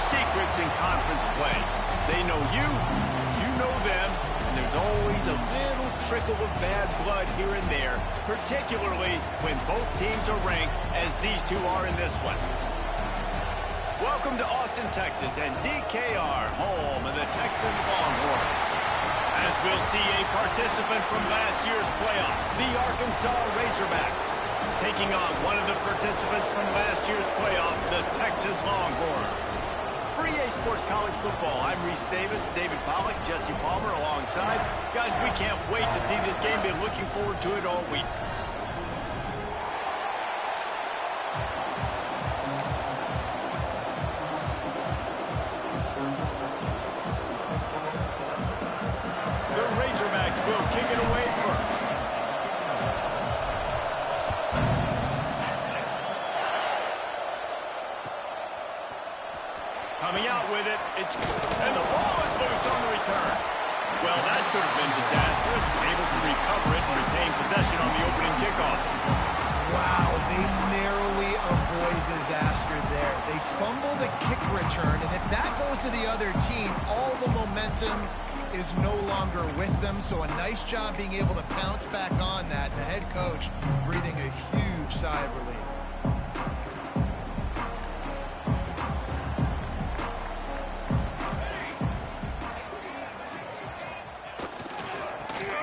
secrets in conference play. They know you, you know them, and there's always a little trickle of bad blood here and there, particularly when both teams are ranked as these two are in this one. Welcome to Austin, Texas, and DKR, home of the Texas Longhorns. As we'll see a participant from last year's playoff, the Arkansas Razorbacks, taking on one of the participants from last year's playoff, the Texas Longhorns. For EA Sports College Football, I'm Reese Davis, David Pollack, Jesse Palmer alongside. Guys, we can't wait to see this game. Been looking forward to it all week. The Razorbacks will kick it away first. Coming out with it, and the ball is loose on the return. Well, that could have been disastrous. Able to recover it and retain possession on the opening kickoff. Wow, they narrowly avoid disaster there. They fumble the kick return, and if that goes to the other team, all the momentum is no longer with them. So a nice job being able to pounce back on that. And the head coach breathing a huge sigh of relief.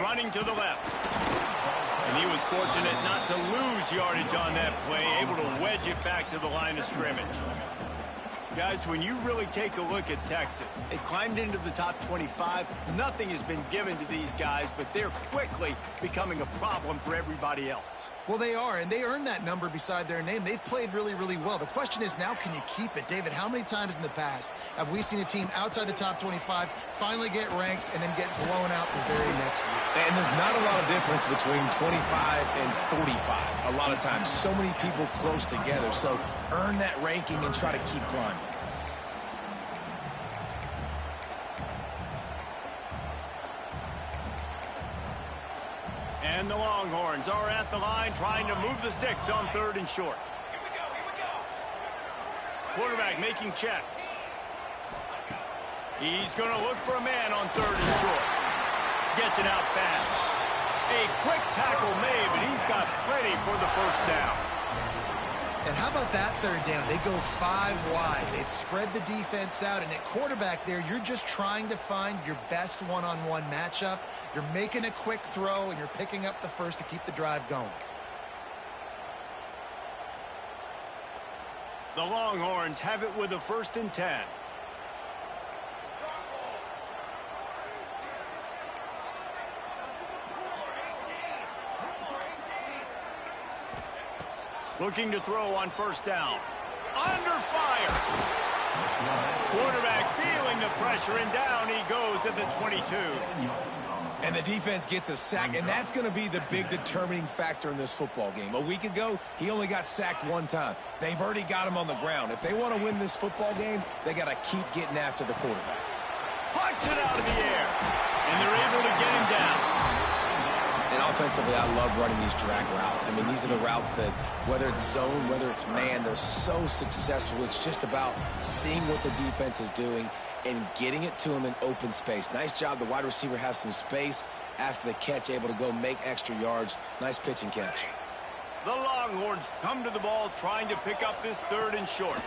Running to the left. And he was fortunate not to lose yardage on that play, able to wedge it back to the line of scrimmage. Guys, when you really take a look at Texas, they've climbed into the top 25. Nothing has been given to these guys, but they're quickly becoming a problem for everybody else. Well, they are, and they earned that number beside their name. They've played really, really well. The question is now, can you keep it? David, how many times in the past have we seen a team outside the top 25 finally get ranked and then get blown out the very next week? And there's not a lot of difference between 25 and 45. A lot of times, so many people close together. So earn that ranking and try to keep climbing. And the Longhorns are at the line trying to move the sticks on 3rd and short. Quarterback making checks. He's going to look for a man on 3rd and short. Gets it out fast. A quick tackle made, but he's got plenty for the first down. And how about that 3rd down? They go 5 wide. They'd spread the defense out, and at quarterback there, you're just trying to find your best one-on-one matchup. You're making a quick throw, and you're picking up the first to keep the drive going. The Longhorns have it with a 1st and 10. Looking to throw on 1st down. Under fire. Quarterback feeling the pressure, and down he goes at the 22. And the defense gets a sack, and that's going to be the big determining factor in this football game. A week ago, he only got sacked 1 time. They've already got him on the ground. If they want to win this football game, they got to keep getting after the quarterback. Puts it out of the air, and they're able to get him down. And offensively, I love running these drag routes. I mean, these are the routes that, whether it's zone, whether it's man, they're so successful. It's just about seeing what the defense is doing and getting it to him in open space. Nice job. The wide receiver has some space after the catch, able to go make extra yards. Nice pitch and catch. The Longhorns come to the ball trying to pick up this 3rd and short.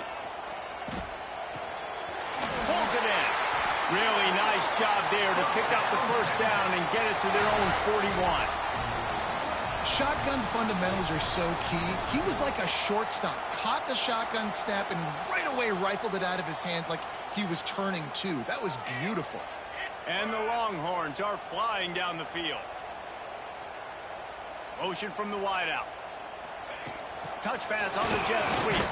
Pulls it in. Really nice job there to pick up the 1st down and get it to their own 41. Shotgun fundamentals are so key. He was like a shortstop. Caught the shotgun snap and right away rifled it out of his hands like he was turning 2. That was beautiful. And the Longhorns are flying down the field. Motion from the wideout. Touch pass on the jet sweep.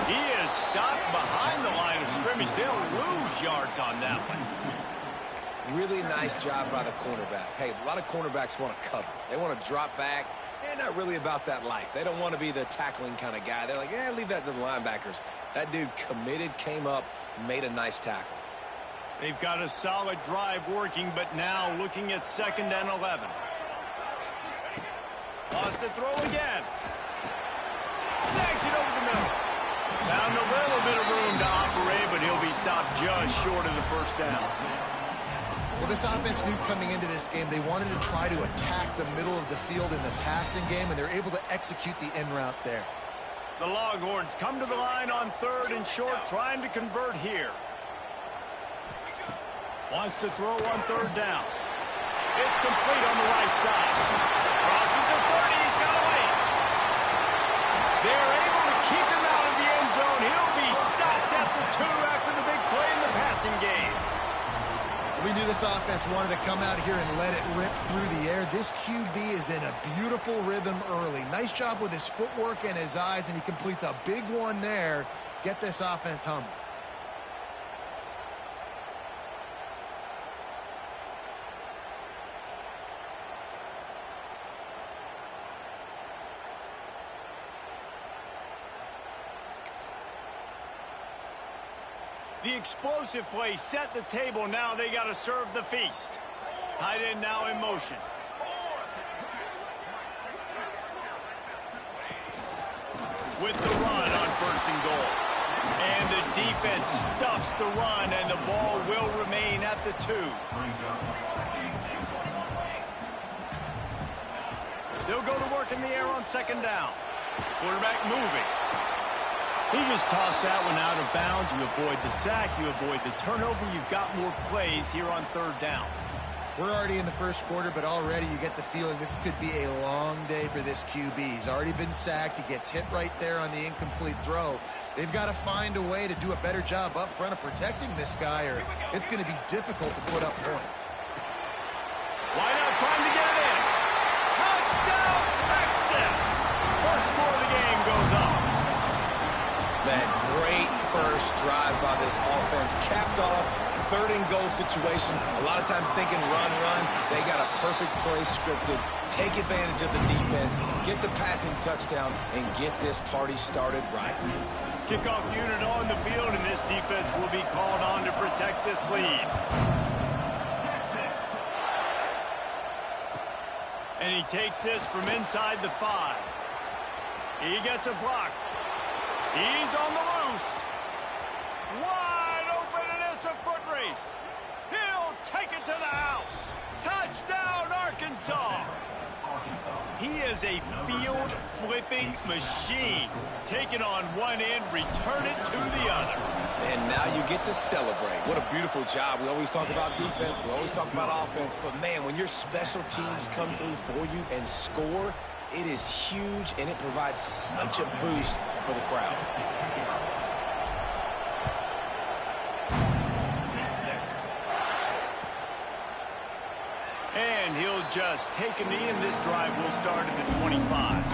He is stopped behind the line of scrimmage. They'll lose yards on that one. Really nice job by the cornerback. Hey, a lot of cornerbacks want to cover. They want to drop back. They're not really about that life. They don't want to be the tackling kind of guy. They're like, yeah, leave that to the linebackers. That dude committed, came up, made a nice tackle. They've got a solid drive working, but now looking at 2nd and 11. Lost to throw again. Snags it over the middle. Found a little bit of room to operate, but he'll stopped just short of the first down. Well, this offense knew coming into this game they wanted to try to attack the middle of the field in the passing game, and they're able to execute the in route there. The Longhorns come to the line on 3rd and short, trying to convert here. Wants to throw on 3rd down. It's complete on the right side. Crosses the 30. He's got to wait. They're able to keep him out of the end zone. He'll be stopped at the 2 after the big play in the passing game. We knew this offense wanted to come out here and let it rip through the air. This QB is in a beautiful rhythm early. Nice job with his footwork and his eyes, and he completes a big one there. Get this offense humming. The explosive play set the table. Now they got to serve the feast. Tight end now in motion. With the run on 1st and goal. And the defense stuffs the run, and the ball will remain at the 2. They'll go to work in the air on 2nd down. Quarterback moving. He just tossed that one out of bounds. You avoid the sack. You avoid the turnover. You've got more plays here on 3rd down. We're already in the first quarter, but already you get the feeling this could be a long day for this QB. He's already been sacked. He gets hit right there on the incomplete throw. They've got to find a way to do a better job up front of protecting this guy, or it's going to be difficult to put up points. Wide out, trying to get it in. Touchdown, Texas! First score of the game goes up. Man, great first drive by this offense. Capped off, 3rd and goal situation. A lot of times thinking run. They got a perfect play scripted. Take advantage of the defense, get the passing touchdown, and get this party started right. Kickoff unit on the field, and this defense will be called on to protect this lead. And he takes this from inside the 5. He gets a block. He's on the loose. Wide open, and it's a foot race. He'll take it to the house. Touchdown, Arkansas. He is a field-flipping machine. Take it on one end, return it to the other. And now you get to celebrate. What a beautiful job. We always talk about defense. We always talk about offense. But, man, when your special teams come through for you and score, it is huge, and it provides such a boost for the crowd. And he'll just take a knee, and this drive will start at the 25.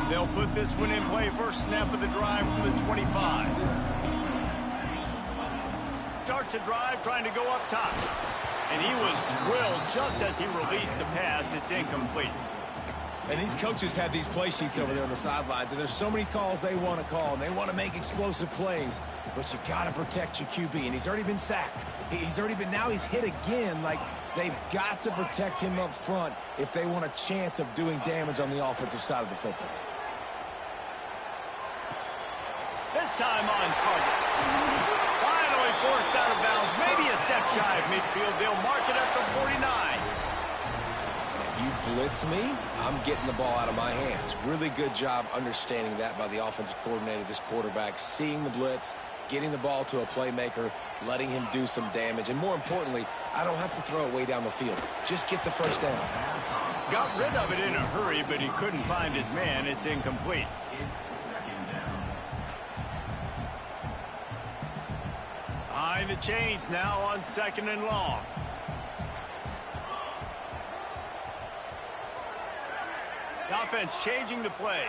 They'll put this one in play. First snap of the drive from the 25. Starts a drive trying to go up top. And he was drilled just as he released the pass. It's incomplete. And these coaches have these play sheets over there on the sidelines, and there's so many calls they want to call, and they want to make explosive plays. But you got to protect your QB, and he's already been sacked. Now he's hit again. Like, they've got to protect him up front if they want a chance of doing damage on the offensive side of the football. This time on target. Finally forced out of bounds. Maybe a step shy of midfield. They'll mark it at the 49. If you blitz me, I'm getting the ball out of my hands. Really good job understanding that by the offensive coordinator, this quarterback, seeing the blitz, getting the ball to a playmaker, letting him do some damage. And more importantly, I don't have to throw it way down the field. Just get the first down. Got rid of it in a hurry, but he couldn't find his man. It's incomplete. Behind the chains now on 2nd and long. The offense changing the play.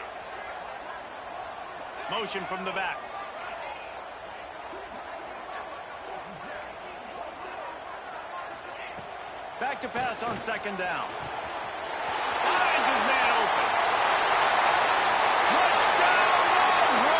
Motion from the back. Back to pass on 2nd down. Finds his man open. Touchdown, Longhorns!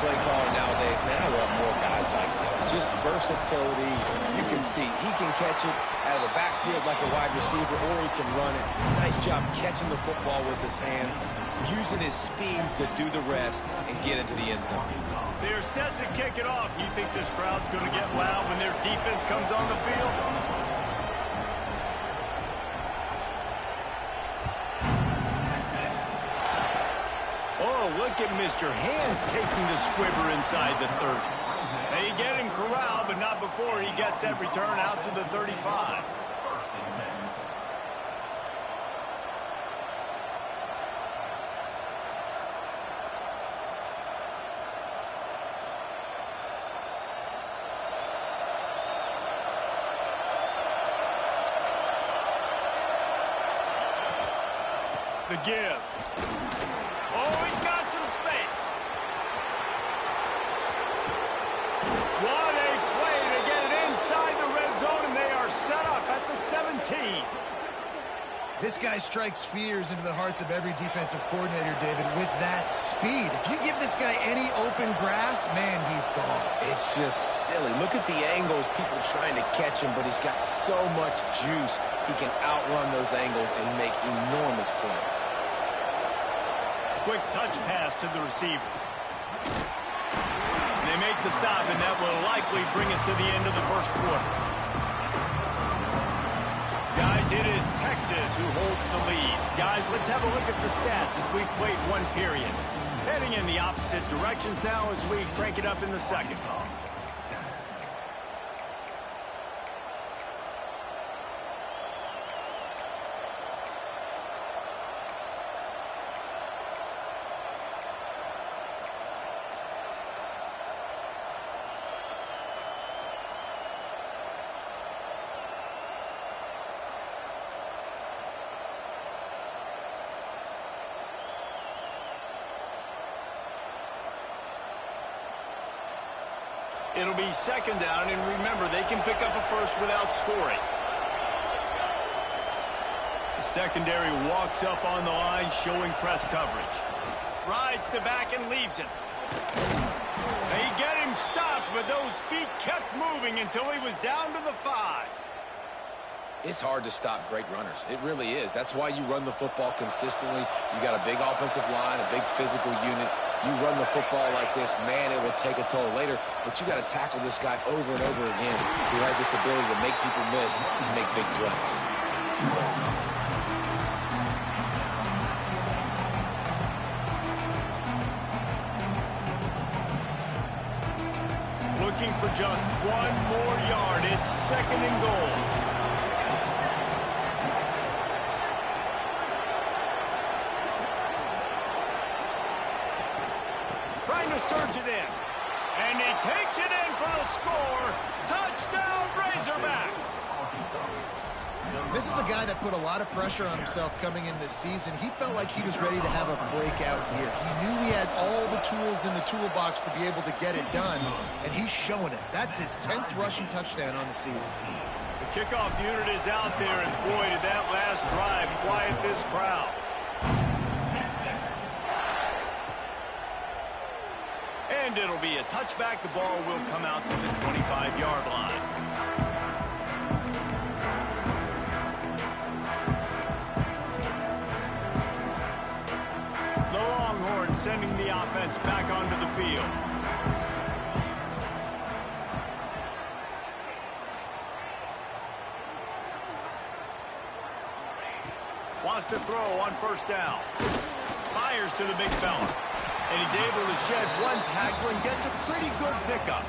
play caller nowadays, man, I want more guys like this. Just versatility. You can see he can catch it out of the backfield like a wide receiver, or he can run it. Nice job catching the football with his hands, using his speed to do the rest and get into the end zone. They're set to kick it off. You think this crowd's going to get loud when their defense comes on the field? Oh, look at Mr. Hands taking the squibber inside the 30. They get him corralled, but not before he gets that return out to the 35. The give. Oh, he's got some space. What a play to get it inside the red zone, and they are set up at the 17. This guy strikes fears into the hearts of every defensive coordinator, David, with that speed. If you give this guy any open grass, man, he's gone. It's just silly. Look at the angles, people trying to catch him, but he's got so much juice. He can outrun those angles and make enormous plays. Quick touch pass to the receiver. They make the stop, and that will likely bring us to the end of the first quarter. Guys, it is Texas who holds the lead. Guys, let's have a look at the stats as we've played one period. Heading in the opposite directions now as we crank it up in the second. It'll be second down, and remember, they can pick up a first without scoring. The secondary walks up on the line, showing press coverage. Rides the back and leaves him. They get him stopped, but those feet kept moving until he was down to the 5. It's hard to stop great runners. It really is. That's why you run the football consistently. You got a big offensive line, a big physical unit. You run the football like this, man, it will take a toll later. But you got to tackle this guy over and over again who has this ability to make people miss and make big plays. Looking for just one more yard. It's second and goal. Trying to surge it in. And he takes it in for the score. Touchdown, Razorbacks. This is a guy that put a lot of pressure on himself coming in this season. He felt like he was ready to have a breakout year. He knew he had all the tools in the toolbox to be able to get it done, and he's showing it. That's his 10th rushing touchdown on the season. The kickoff unit is out there, and boy, did that last drive quiet this crowd. And it'll be a touchback. The ball will come out to the 25-yard line. The Longhorns sending the offense back onto the field. Wants to throw on first down. Fires to the big fella. And he's able to shed one tackle and gets a pretty good pickup.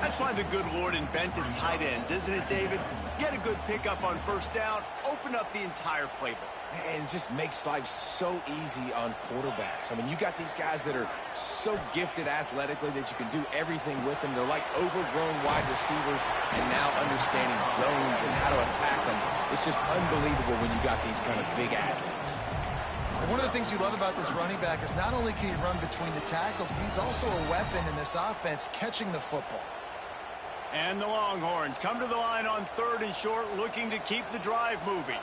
That's why the good Lord invented tight ends, isn't it, David? Get a good pickup on first down, open up the entire playbook. And it just makes life so easy on quarterbacks. I mean, you got these guys that are so gifted athletically that you can do everything with them. They're like overgrown wide receivers, and now understanding zones and how to attack them. It's just unbelievable when you got these kind of big athletes. One of the things you love about this running back is not only can he run between the tackles, but he's also a weapon in this offense catching the football. And the Longhorns come to the line on third and short, looking to keep the drive moving.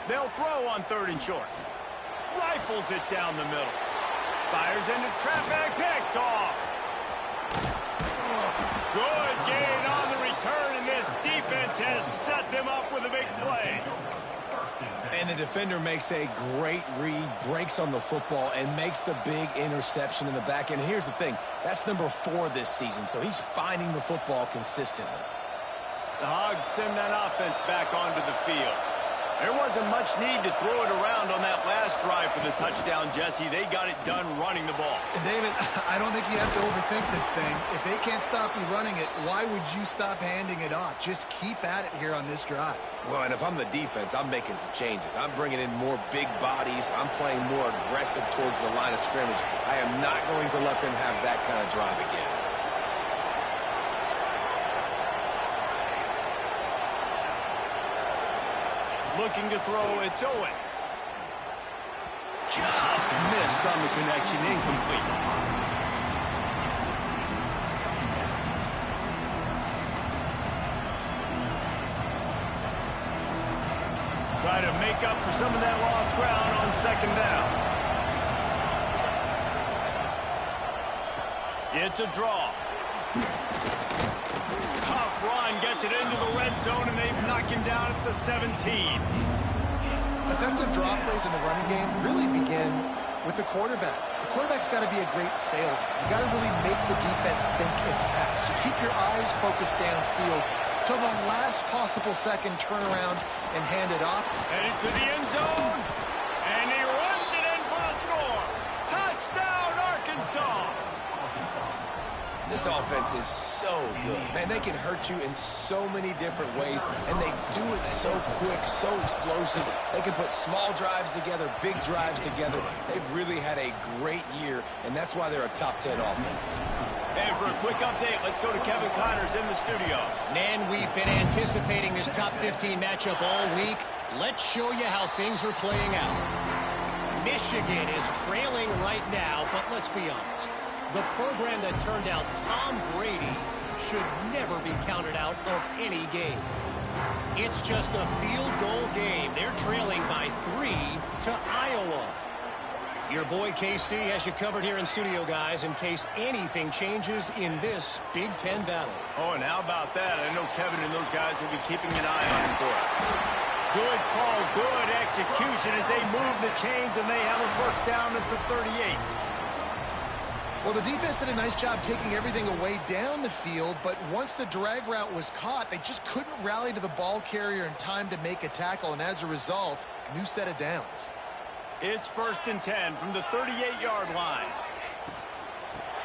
They'll throw on 3rd and short. Rifles it down the middle. Fires into traffic, picked off. Good gain on the return, and this defense has set them up with a big play. And the defender makes a great read, breaks on the football, and makes the big interception in the back end. And here's the thing, that's number 4 this season, so he's finding the football consistently. The Hogs send that offense back onto the field. There wasn't much need to throw it around on that last drive for the touchdown, Jesse. They got it done running the ball. And David, I don't think you have to overthink this thing. If they can't stop you running it, why would you stop handing it off? Just keep at it here on this drive. Well, and if I'm the defense, I'm making some changes. I'm bringing in more big bodies. I'm playing more aggressive towards the line of scrimmage. I am not going to let them have that kind of drive again. Looking to throw, it's Owen. Just missed on the connection, incomplete. Try to make up for some of that lost ground on 2nd down. It's a draw. Tough run, gets it into the red zone, and they knock him down at the 17. Effective draw plays in the running game really begin with the quarterback. The quarterback's got to be a great sailor. You got to really make the defense think it's pass. You keep your eyes focused downfield till the last possible second, turn around and hand it off. Headed to the end zone, and he runs it in for a score. Touchdown, Arkansas! This offense is so good. Man, they can hurt you in so many different ways, and they do it so quick, so explosive. They can put small drives together, big drives together. They've really had a great year, and that's why they're a top 10 offense. And for a quick update, let's go to Kevin Connors in the studio. Man, we've been anticipating this top 15 matchup all week. Let's show you how things are playing out. Michigan is trailing right now, but let's be honest. The program that turned out Tom Brady should never be counted out of any game. It's just a field goal game. They're trailing by 3 to Iowa. Your boy KC has you covered here in studio, guys, in case anything changes in this Big Ten battle. Oh, and how about that? I know Kevin and those guys will be keeping an eye on it for us. Good call, good execution as they move the chains, and they have a first down at the 38. Well, the defense did a nice job taking everything away down the field, but once the drag route was caught, they just couldn't rally to the ball carrier in time to make a tackle, and as a result, new set of downs. It's 1st and 10 from the 38-yard line.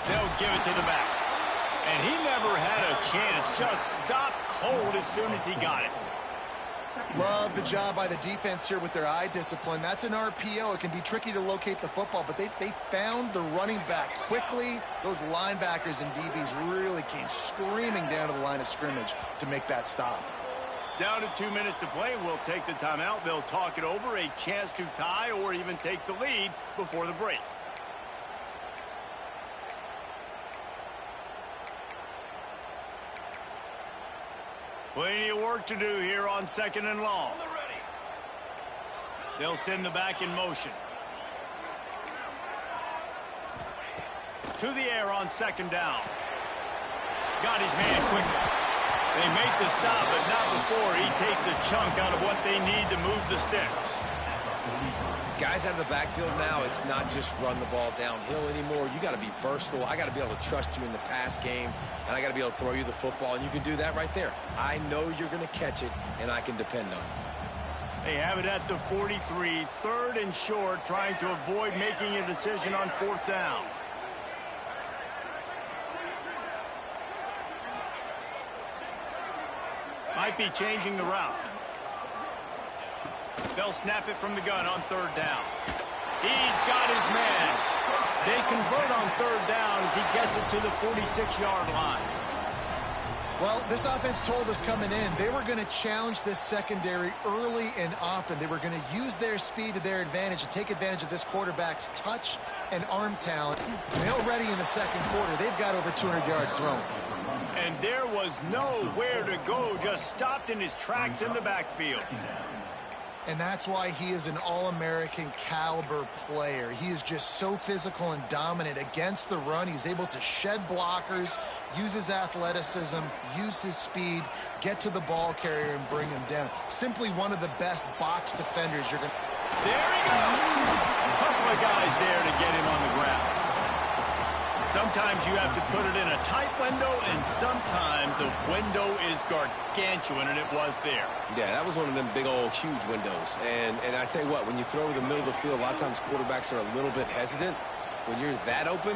They'll give it to the back. And he never had a chance, just stopped cold as soon as he got it. Love the job by the defense here with their eye discipline. That's an RPO. It can be tricky to locate the football, but they found the running back quickly. Those linebackers and DBs really came screaming down to the line of scrimmage to make that stop. Down to 2 minutes to play. We'll take the timeout. They'll talk it over. A chance to tie or even take the lead before the break. Plenty of work to do here on 2nd and long. They'll send the back in motion. To the air on 2nd down. Got his man quickly. They make the stop, but not before he takes a chunk out of what they need to move the sticks. Guys out of the backfield now, it's not just run the ball downhill anymore. You got to be versatile. I got to be able to trust you in the pass game, and I got to be able to throw you the football, and you can do that right there. I know you're going to catch it, and I can depend on it. They have it at the 43, 3rd and short, trying to avoid making a decision on 4th down. Might be changing the route. They'll snap it from the gun on 3rd down. He's got his man. They convert on 3rd down as he gets it to the 46-yard line. Well, this offense told us coming in they were going to challenge this secondary early and often. They were going to use their speed to their advantage and take advantage of this quarterback's touch and arm talent. And already in the 2nd quarter, they've got over 200 yards thrown. And there was nowhere to go, just stopped in his tracks in the backfield. And that's why he is an All-American caliber player. He is just so physical and dominant against the run. He's able to shed blockers, use his athleticism, use his speed, get to the ball carrier and bring him down. Simply one of the best box defenders you're going to... There he goes! A couple of guys there to get him on the ground. Sometimes you have to put it in a tight window, and sometimes the window is gargantuan, and it was there. Yeah, that was one of them big old huge windows. And I tell you what, when you throw to the middle of the field, a lot of times quarterbacks are a little bit hesitant. When you're that open,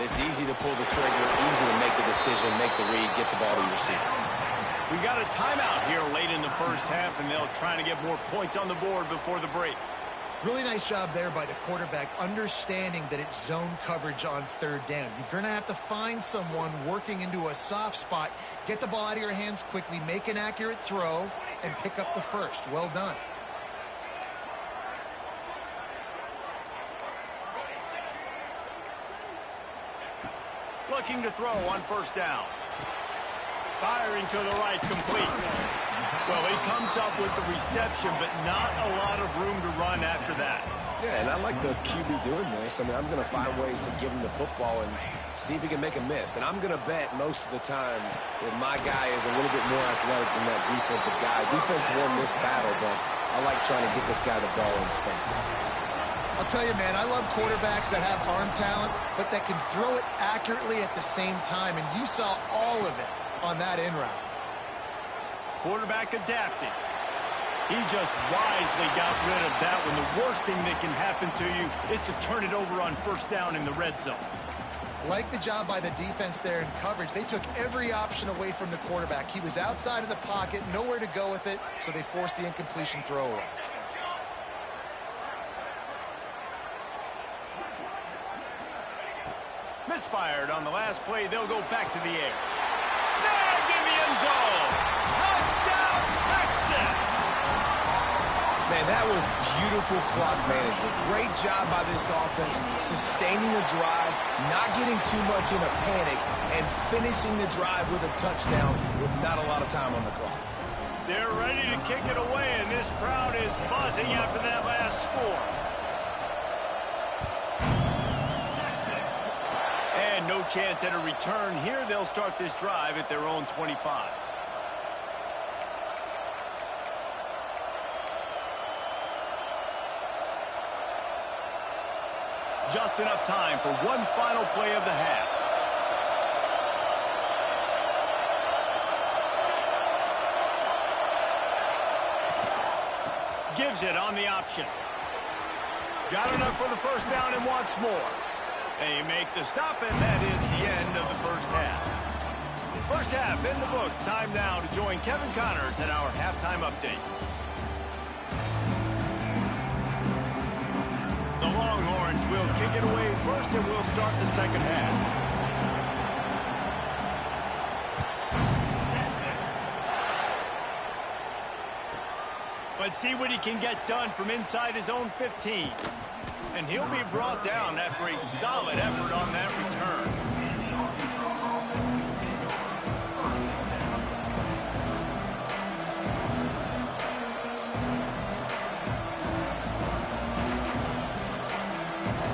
it's easy to pull the trigger, easy to make the decision, make the read, get the ball to your receiver. We got a timeout here late in the first half, and they'll try to get more points on the board before the break. Really nice job there by the quarterback, understanding that it's zone coverage on third down. You're going to have to find someone working into a soft spot, get the ball out of your hands quickly, make an accurate throw, and pick up the first. Well done. Looking to throw on first down. Firing to the right, complete. Well, he comes up with the reception, but not a lot of room to run after that. Yeah, and I like the QB doing this. I mean, I'm going to find ways to give him the football and see if he can make a miss. And I'm going to bet most of the time that my guy is a little bit more athletic than that defensive guy. Defense won this battle, but I like trying to get this guy the ball in space. I'll tell you, man, I love quarterbacks that have arm talent, but that can throw it accurately at the same time. And you saw all of it on that in route. Quarterback adapting. He just wisely got rid of that when the worst thing that can happen to you is to turn it over on first down in the red zone. Like the job by the defense there in coverage. They took every option away from the quarterback. He was outside of the pocket, nowhere to go with it, so they forced the incompletion throw away. Misfired on the last play. They'll go back to the air. Snagged in the end zone. Touchdown, Texas! Man, that was beautiful clock management. Great job by this offense, sustaining the drive, not getting too much in a panic, and finishing the drive with a touchdown with not a lot of time on the clock. They're ready to kick it away, and this crowd is buzzing after that last score. And no chance at a return here. They'll start this drive at their own 25. Just enough time for one final play of the half. Gives it on the option. Got enough for the first down and wants more. They make the stop, and that is the end of the first half. First half in the books. Time now to join Kevin Connors in our halftime update. The Longhorns will kick it away first, and we'll start the second half. Let's see what he can get done from inside his own 15. And he'll be brought down after a solid effort on that return.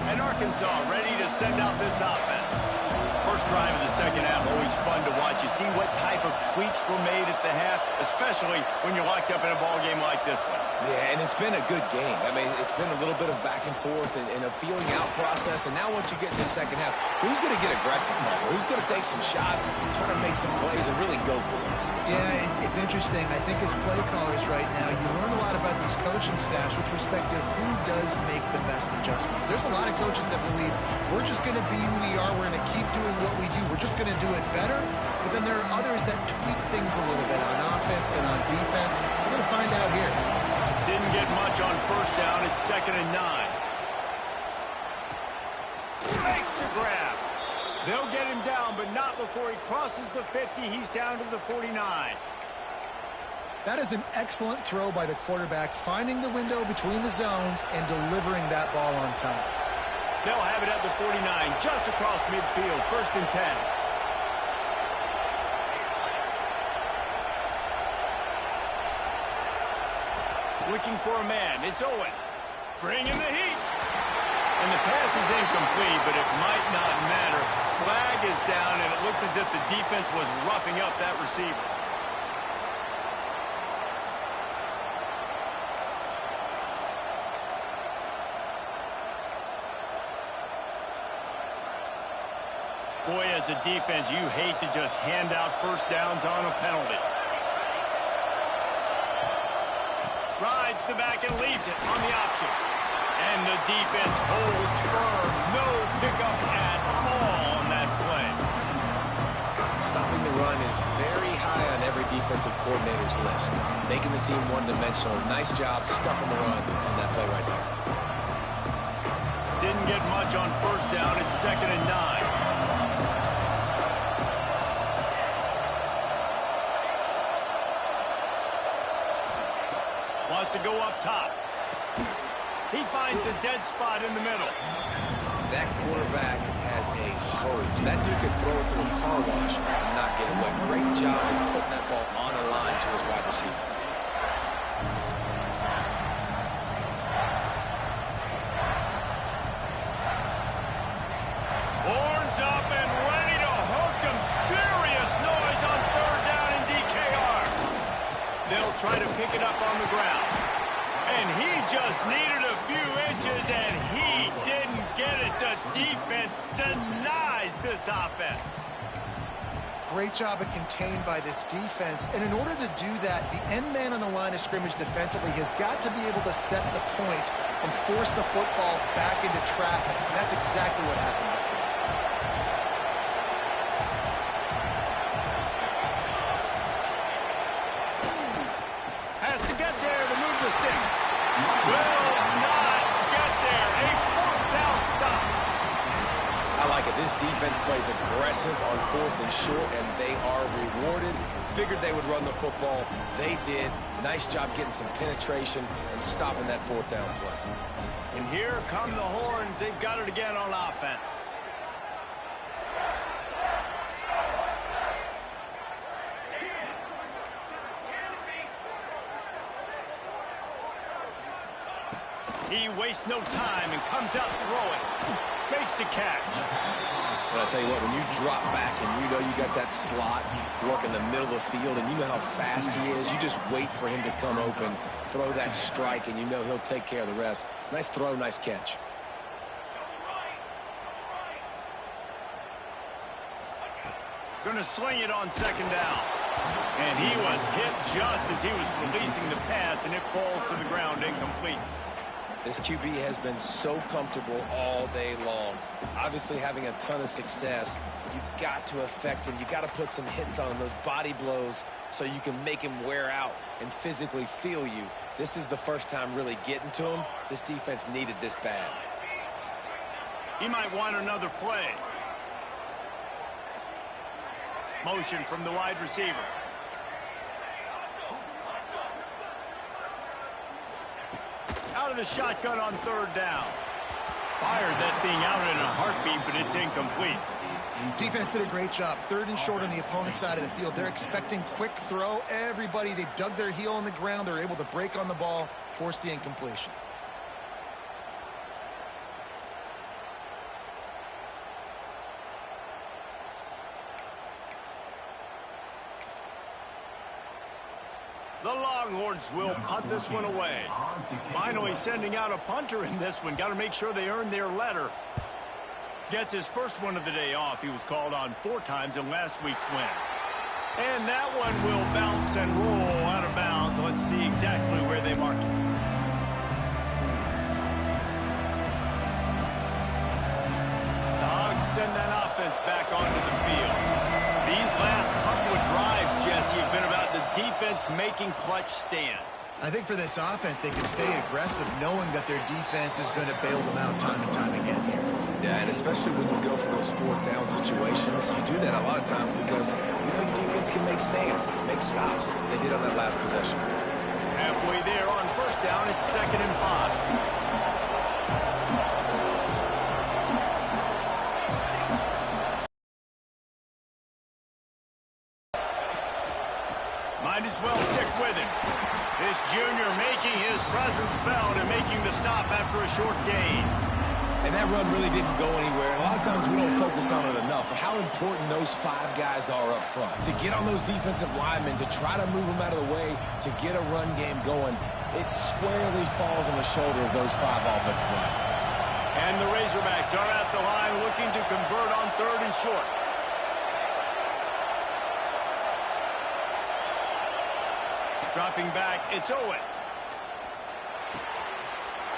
And Arkansas ready to send out this offense. First drive of the second half, always fun to watch. You see what type of tweaks were made at the half, especially when you're locked up in a ball game like this one. Yeah, and it's been a good game. I mean, it's been a little bit of back and forth and a feeling out process. And now once you get in the second half, who's going to get aggressive? Who's going to take some shots, try to make some plays, and really go for it? Yeah, it's interesting. I think as play callers right now, you learn a lot about these coaching staffs with respect to who does make the best adjustments. There's a lot of coaches that believe we're just going to be who we are. We're going to keep doing what we do. We're just going to do it better. But then there are others that tweak things a little bit on offense and on defense. We're going to find out here. Didn't get much on first down. It's 2nd and 9. Makes the grab. They'll get him down, but not before he crosses the 50. He's down to the 49. That is an excellent throw by the quarterback, finding the window between the zones and delivering that ball on time. They'll have it at the 49, just across midfield. 1st and 10. looking for a man. It's Owen. Bringing the heat. And the pass is incomplete, but it might not matter. Flag is down, and it looked as if the defense was roughing up that receiver. Boy, as a defense, you hate to just hand out first downs on a penalty. Rides the back and leaves it on the option. And the defense holds firm. No pickup at all on that play. Stopping the run is very high on every defensive coordinator's list. Making the team one-dimensional. Nice job stuffing the run on that play right there. Didn't get much on first down. It's 2nd and 9. Wants to go up top. He finds a dead spot in the middle. That quarterback has a hose. That dude could throw it through a car wash and not get it wet. Great job of putting that ball on the line to his wide receiver. Horns up and ready to hook him. Serious noise on 3rd down in DKR. They'll try to pick it up on the ground. And he just needed a few inches, and he didn't get it. The defense denies this offense. Great job of contained by this defense. And in order to do that, the end man on the line of scrimmage defensively has got to be able to set the point and force the football back into traffic. And that's exactly what happened. Has to get there to move the sticks. Will not get there. A 4th down stop. I like it. This defense plays aggressive on 4th and short, and they are rewarded. Figured they would run the football. They did. Nice job getting some penetration and stopping that 4th down play. And here come the Horns. They've got it again on offense. He wastes no time and comes out throwing. Makes the catch. But I tell you what, when you drop back and you know you got that slot work in the middle of the field and you know how fast he is, you just wait for him to come open, throw that strike, and you know he'll take care of the rest. Nice throw, nice catch. Going to sling it on 2nd down. And he was hit just as he was releasing the pass, and it falls to the ground incomplete. This QB has been so comfortable all day long. Obviously having a ton of success. You've got to affect him. You've got to put some hits on him, those body blows, so you can make him wear out and physically feel you. This is the first time really getting to him. This defense needed this bad. He might want another play. Motion from the wide receiver. Out of the shotgun on 3rd down. Fired that thing out in a heartbeat, but it's incomplete. Defense did a great job. 3rd and short on the opponent's side of the field. They're expecting quick throw. Everybody, they dug their heel on the ground. They're able to break on the ball, force the incompletion. The Longhorns will punt this one away. Finally sending out a punter in this one. Got to make sure they earn their letter. Gets his first one of the day off. He was called on 4 times in last week's win. And that one will bounce and roll out of bounds. Let's see exactly where they mark it. The Hogs send that offense back onto the field. These last couple of drives, Jesse, have been about the defense making clutch stand. I think for this offense, they can stay aggressive knowing that their defense is going to bail them out time and time again here. Yeah, and especially when you go for those 4th down situations, you do that a lot of times because you know your defense can make stands, make stops. They did on that last possession. Halfway there on 1st down, it's 2nd and 5. Might as well stick with him. This junior making his presence felt and making the stop after a short gain. And that run really didn't go anywhere. And a lot of times we don't focus on it enough, but how important those 5 guys are up front. To get on those defensive linemen, to try to move them out of the way, to get a run game going, it squarely falls on the shoulder of those 5 offensive linemen. And the Razorbacks are at the line looking to convert on 3rd and short. Dropping back, it's Owen.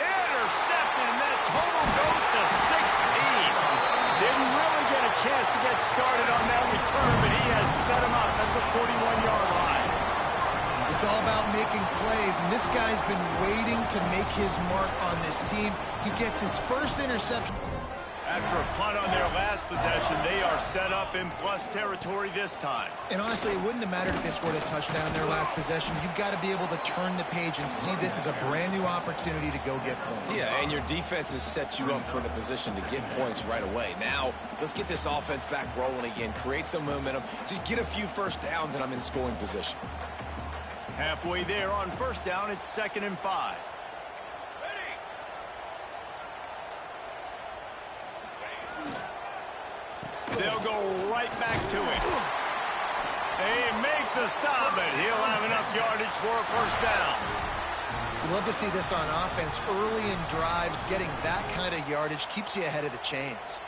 Intercepted, and that total goes to 16. Didn't really get a chance to get started on that return, but he has set him up at the 41-yard line. It's all about making plays, and this guy's been waiting to make his mark on this team. He gets his first interception. After a punt on their last possession, they are set up in plus territory this time. And honestly, it wouldn't have mattered if they scored a touchdown their last possession. You've got to be able to turn the page and see this as a brand new opportunity to go get points. Yeah, and your defense has set you up for the position to get points right away. Now, let's get this offense back rolling again, create some momentum, just get a few first downs, and I'm in scoring position. Halfway there on 1st down, it's 2nd and 5. They'll go right back to it. They make the stop, but he'll have enough yardage for a 1st down. You love to see this on offense. Early in drives, getting that kind of yardage keeps you ahead of the chains.